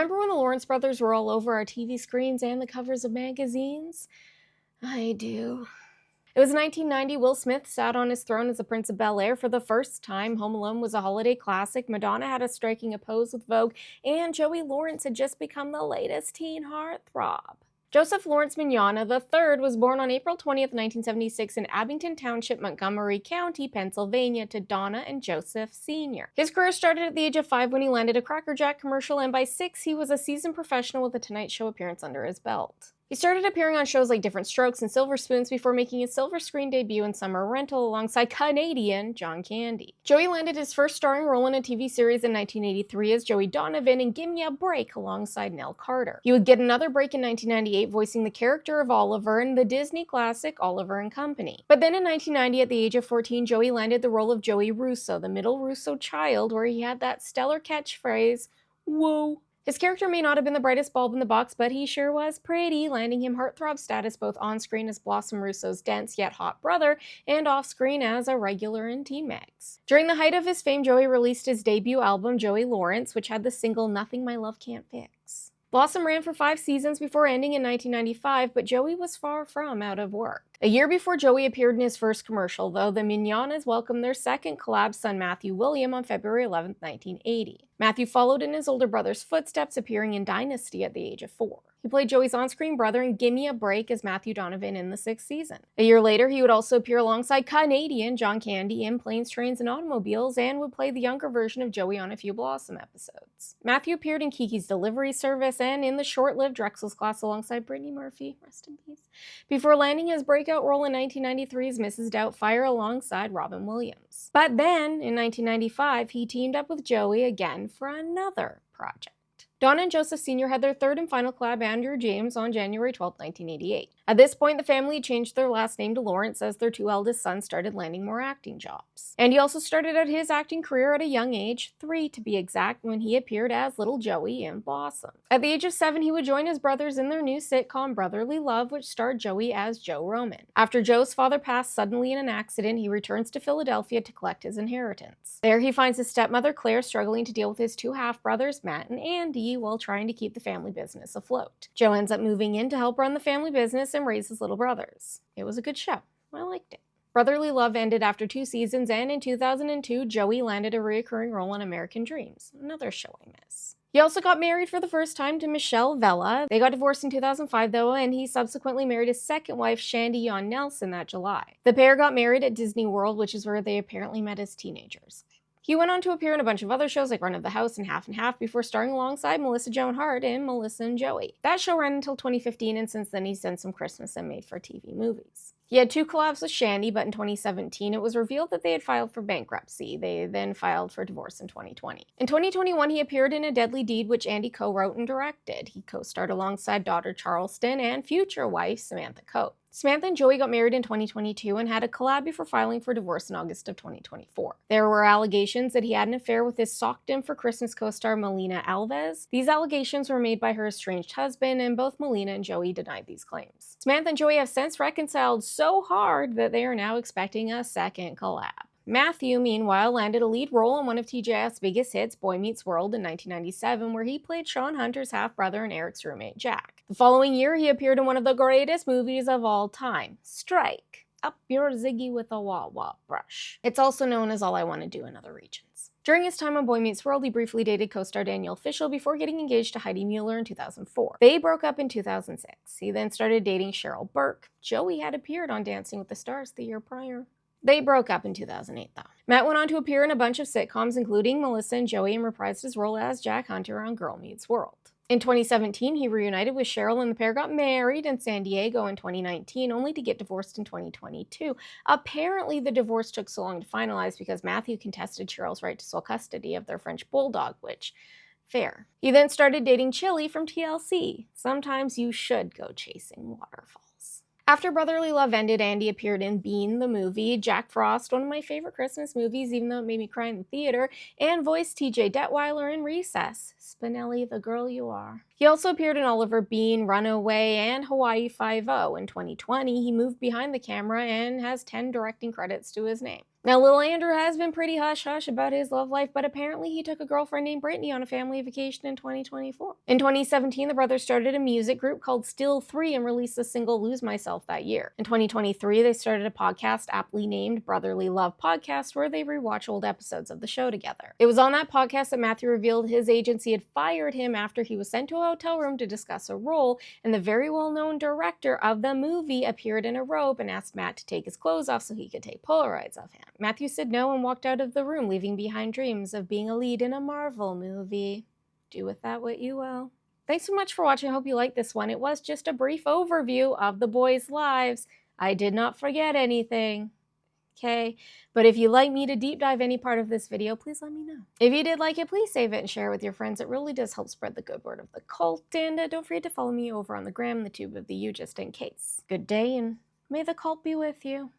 Remember when the Lawrence brothers were all over our TV screens and the covers of magazines? I do. It was 1990. Will Smith sat on his throne as the Prince of Bel-Air for the first time. Home Alone was a holiday classic. Madonna had us striking a pose with Vogue. And Joey Lawrence had just become the latest teen heartthrob. Joseph Lawrence Mignogna III was born on April 20th, 1976 in Abington Township, Montgomery County, Pennsylvania, to Donna and Joseph Sr. His career started at the age of 5 when he landed a Cracker Jack commercial, and by 6 he was a seasoned professional with a Tonight Show appearance under his belt. He started appearing on shows like Diff'rent Strokes and Silver Spoons before making his silver screen debut in Summer Rental alongside Canadian John Candy. Joey landed his first starring role in a TV series in 1983 as Joey Donovan in Gimme a Break alongside Nell Carter. He would get another break in 1998 voicing the character of Oliver in the Disney classic Oliver and Company. But then in 1990, at the age of 14, Joey landed the role of Joey Russo, the middle Russo child, where he had that stellar catchphrase, "Whoa." His character may not have been the brightest bulb in the box, but he sure was pretty, landing him heartthrob status both on-screen as Blossom Russo's dense yet hot brother, and off-screen as a regular in Teen Mags. During the height of his fame, Joey released his debut album, Joey Lawrence, which had the single Nothing My Love Can't Fix. Blossom ran for 5 seasons before ending in 1995, but Joey was far from out of work. A year before Joey appeared in his first commercial, though, the Mignognas welcomed their second collab son Matthew William on February 11, 1980. Matthew followed in his older brother's footsteps, appearing in Dynasty at the age of 4. He played Joey's on-screen brother in Gimme a Break as Matthew Donovan in the 6th season. A year later, he would also appear alongside Canadian John Candy in Planes, Trains, and Automobiles, and would play the younger version of Joey on a few Blossom episodes. Matthew appeared in Kiki's Delivery Service and in the short-lived Drexel's Class alongside Brittany Murphy, rest in peace, before landing his breakout role in 1993's Mrs. Doubtfire alongside Robin Williams. But then, in 1995, he teamed up with Joey again for another project. Donna and Joseph Sr. had their third and final collab, Andrew James, on January 12, 1988. At this point, the family changed their last name to Lawrence as their 2 eldest sons started landing more acting jobs. And he also started out his acting career at a young age, 3 to be exact, when he appeared as Little Joey in Blossom. At the age of 7, he would join his brothers in their new sitcom Brotherly Love, which starred Joey as Joe Roman. After Joe's father passed suddenly in an accident, he returns to Philadelphia to collect his inheritance. There he finds his stepmother Claire struggling to deal with his 2 half-brothers, Matt and Andy, while trying to keep the family business afloat. Joe ends up moving in to help run the family business and raise his little brothers. It was a good show. I liked it. Brotherly Love ended after 2 seasons, and in 2002, Joey landed a recurring role on American Dreams, another show I miss. He also got married for the first time to Michelle Vella. They got divorced in 2005, though, and he subsequently married his second wife, Shandy Yon Nelson, that July. The pair got married at Disney World, which is where they apparently met as teenagers. He went on to appear in a bunch of other shows like Run of the House and Half before starring alongside Melissa Joan Hart in Melissa and Joey. That show ran until 2015, and since then he's done some Christmas and made-for-TV movies. He had 2 collabs with Shandy, but in 2017 it was revealed that they had filed for bankruptcy. They then filed for divorce in 2020. In 2021, he appeared in A Deadly Deed, which Andy co-wrote and directed. He co-starred alongside daughter Charleston and future wife Samantha Coe. Samantha and Joey got married in 2022 and had a collab before filing for divorce in August of 2024. There were allegations that he had an affair with his Socked In for Christmas co-star Melina Alves. These allegations were made by her estranged husband, and both Melina and Joey denied these claims. Samantha and Joey have since reconciled so hard that they are now expecting a second collab. Matthew, meanwhile, landed a lead role in one of TGIF's biggest hits, Boy Meets World, in 1997, where he played Sean Hunter's half-brother and Eric's roommate, Jack. The following year, he appeared in one of the greatest movies of all time, Strike, Up Your Ziggy with a Wah-Wah Brush. It's also known as All I Want to Do in Other Regions. During his time on Boy Meets World, he briefly dated co-star Danielle Fishel before getting engaged to Heidi Mueller in 2004. They broke up in 2006. He then started dating Cheryl Burke. Joey had appeared on Dancing with the Stars the year prior. They broke up in 2008, though. Matt went on to appear in a bunch of sitcoms, including Melissa and Joey, and reprised his role as Jack Hunter on Girl Meets World. In 2017, he reunited with Cheryl, and the pair got married in San Diego in 2019, only to get divorced in 2022. Apparently, the divorce took so long to finalize because Matthew contested Cheryl's right to sole custody of their French bulldog, which, fair. He then started dating Chili from TLC. Sometimes you should go chasing waterfalls. After Brotherly Love ended, Andy appeared in Bean, the movie, Jack Frost, one of my favorite Christmas movies, even though it made me cry in the theater, and voiced TJ Detweiler in Recess, Spinelli, the Girl You Are. He also appeared in Oliver Bean, Runaway, and Hawaii Five-0. In 2020, he moved behind the camera and has 10 directing credits to his name. Now, little Andrew has been pretty hush-hush about his love life, but apparently he took a girlfriend named Brittany on a family vacation in 2024. In 2017, the brothers started a music group called Still 3 and released the single Lose Myself that year. In 2023, they started a podcast aptly named Brotherly Love Podcast, where they rewatch old episodes of the show together. It was on that podcast that Matthew revealed his agency had fired him after he was sent to a hotel room to discuss a role, and the very well-known director of the movie appeared in a robe and asked Matt to take his clothes off so he could take Polaroids of him. Matthew said no and walked out of the room, leaving behind dreams of being a lead in a Marvel movie. Do with that what you will. Thanks so much for watching. I hope you liked this one. It was just a brief overview of the boys' lives. I did not forget anything. Okay, but if you'd like me to deep dive any part of this video, please let me know. If you did like it, please save it and share it with your friends. It really does help spread the good word of the cult. And don't forget to follow me over on the gram and the tube of the U just in case. Good day, and may the cult be with you.